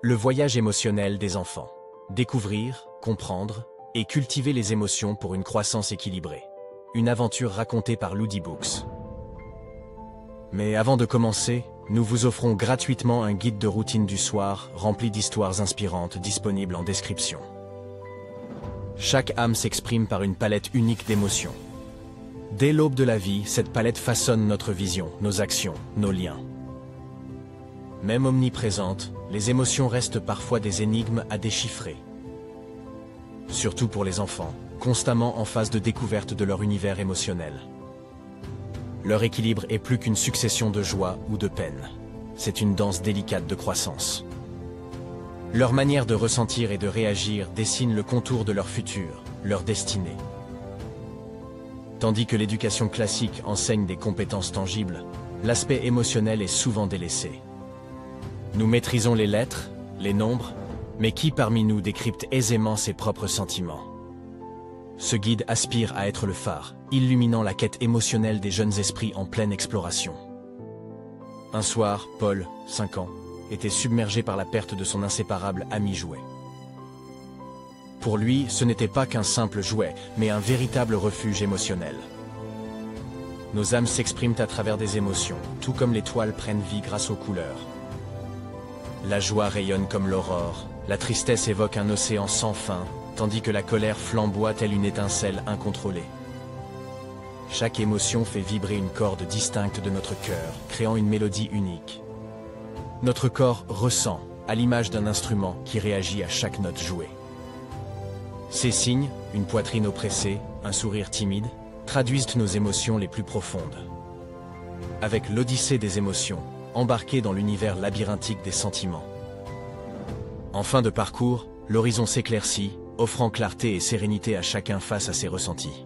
Le voyage émotionnel des enfants. Découvrir, comprendre et cultiver les émotions pour une croissance équilibrée. Une aventure racontée par Loody Books. Mais avant de commencer, nous vous offrons gratuitement un guide de routine du soir rempli d'histoires inspirantes disponible en description. Chaque âme s'exprime par une palette unique d'émotions. Dès l'aube de la vie, cette palette façonne notre vision, nos actions, nos liens. Même omniprésentes, les émotions restent parfois des énigmes à déchiffrer. Surtout pour les enfants, constamment en phase de découverte de leur univers émotionnel. Leur équilibre est plus qu'une succession de joie ou de peine. C'est une danse délicate de croissance. Leur manière de ressentir et de réagir dessine le contour de leur futur, leur destinée. Tandis que l'éducation classique enseigne des compétences tangibles, l'aspect émotionnel est souvent délaissé. Nous maîtrisons les lettres, les nombres, mais qui parmi nous décrypte aisément ses propres sentiments? Ce guide aspire à être le phare, illuminant la quête émotionnelle des jeunes esprits en pleine exploration. Un soir, Paul, 5 ans, était submergé par la perte de son inséparable ami jouet. Pour lui, ce n'était pas qu'un simple jouet, mais un véritable refuge émotionnel. Nos âmes s'expriment à travers des émotions, tout comme les toiles prennent vie grâce aux couleurs. La joie rayonne comme l'aurore, la tristesse évoque un océan sans fin, tandis que la colère flamboie telle une étincelle incontrôlée. Chaque émotion fait vibrer une corde distincte de notre cœur, créant une mélodie unique. Notre corps ressent, à l'image d'un instrument qui réagit à chaque note jouée. Ces signes, une poitrine oppressée, un sourire timide, traduisent nos émotions les plus profondes. Avec l'Odyssée des émotions, embarqué dans l'univers labyrinthique des sentiments. En fin de parcours, l'horizon s'éclaircit, offrant clarté et sérénité à chacun face à ses ressentis.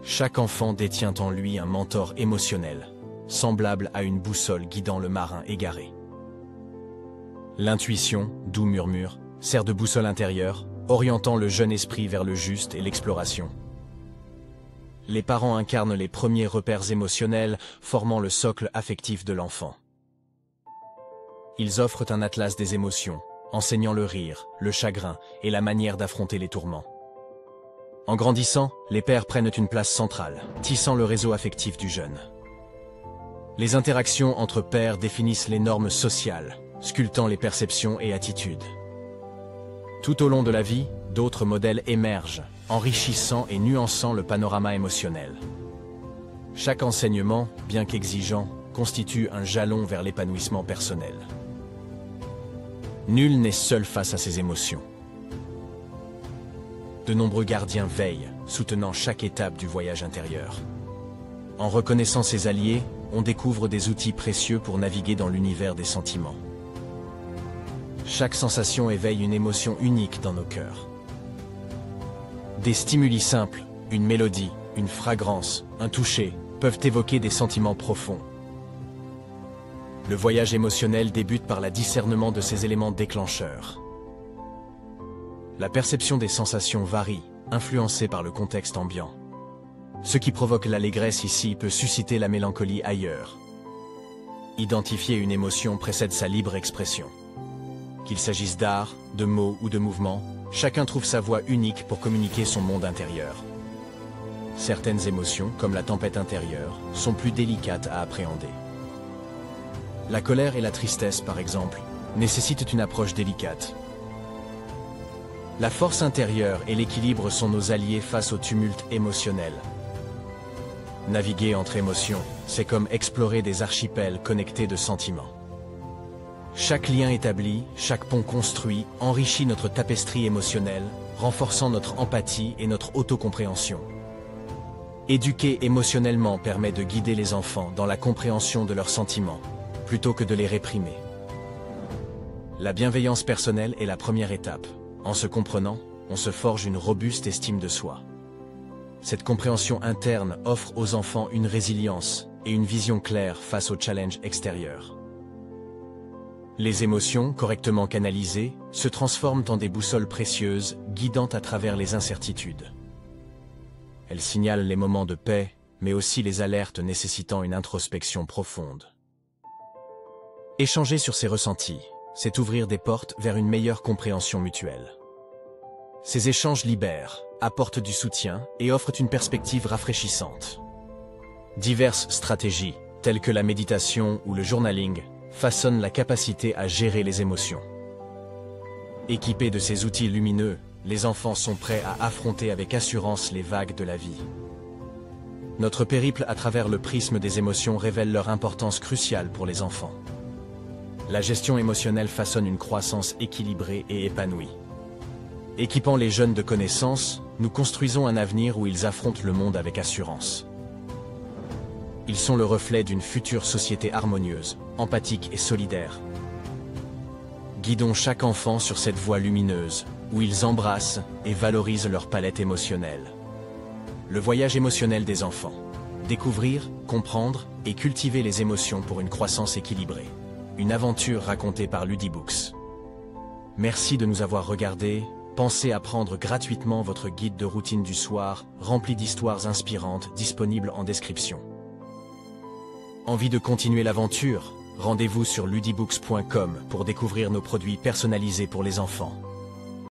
Chaque enfant détient en lui un mentor émotionnel, semblable à une boussole guidant le marin égaré. L'intuition, doux murmure, sert de boussole intérieure, orientant le jeune esprit vers le juste et l'exploration. Les parents incarnent les premiers repères émotionnels, formant le socle affectif de l'enfant. Ils offrent un atlas des émotions, enseignant le rire, le chagrin et la manière d'affronter les tourments. En grandissant, les pères prennent une place centrale, tissant le réseau affectif du jeune. Les interactions entre pères définissent les normes sociales, sculptant les perceptions et attitudes. Tout au long de la vie, d'autres modèles émergent, enrichissant et nuançant le panorama émotionnel. Chaque enseignement, bien qu'exigeant, constitue un jalon vers l'épanouissement personnel. Nul n'est seul face à ses émotions. De nombreux gardiens veillent, soutenant chaque étape du voyage intérieur. En reconnaissant ses alliés, on découvre des outils précieux pour naviguer dans l'univers des sentiments. Chaque sensation éveille une émotion unique dans nos cœurs. Des stimuli simples, une mélodie, une fragrance, un toucher, peuvent évoquer des sentiments profonds. Le voyage émotionnel débute par le discernement de ces éléments déclencheurs. La perception des sensations varie, influencée par le contexte ambiant. Ce qui provoque l'allégresse ici peut susciter la mélancolie ailleurs. Identifier une émotion précède sa libre expression. Qu'il s'agisse d'art, de mots ou de mouvements, chacun trouve sa voie unique pour communiquer son monde intérieur. Certaines émotions, comme la tempête intérieure, sont plus délicates à appréhender. La colère et la tristesse, par exemple, nécessitent une approche délicate. La force intérieure et l'équilibre sont nos alliés face au tumulte émotionnel. Naviguer entre émotions, c'est comme explorer des archipels connectés de sentiments. Chaque lien établi, chaque pont construit, enrichit notre tapisserie émotionnelle, renforçant notre empathie et notre autocompréhension. Éduquer émotionnellement permet de guider les enfants dans la compréhension de leurs sentiments, plutôt que de les réprimer. La bienveillance personnelle est la première étape. En se comprenant, on se forge une robuste estime de soi. Cette compréhension interne offre aux enfants une résilience et une vision claire face aux challenges extérieurs. Les émotions, correctement canalisées, se transforment en des boussoles précieuses, guidant à travers les incertitudes. Elles signalent les moments de paix, mais aussi les alertes nécessitant une introspection profonde. Échanger sur ses ressentis, c'est ouvrir des portes vers une meilleure compréhension mutuelle. Ces échanges libèrent, apportent du soutien et offrent une perspective rafraîchissante. Diverses stratégies, telles que la méditation ou le journaling, façonnent la capacité à gérer les émotions. Équipés de ces outils lumineux, les enfants sont prêts à affronter avec assurance les vagues de la vie. Notre périple à travers le prisme des émotions révèle leur importance cruciale pour les enfants. La gestion émotionnelle façonne une croissance équilibrée et épanouie. Équipant les jeunes de connaissances, nous construisons un avenir où ils affrontent le monde avec assurance. Ils sont le reflet d'une future société harmonieuse, empathique et solidaire. Guidons chaque enfant sur cette voie lumineuse, où ils embrassent et valorisent leur palette émotionnelle. Le voyage émotionnel des enfants. Découvrir, comprendre et cultiver les émotions pour une croissance équilibrée. Une aventure racontée par Ludibooks. Merci de nous avoir regardés. Pensez à prendre gratuitement votre guide de routine du soir, rempli d'histoires inspirantes, disponible en description. Envie de continuer l'aventure? Rendez-vous sur ludibooks.com pour découvrir nos produits personnalisés pour les enfants.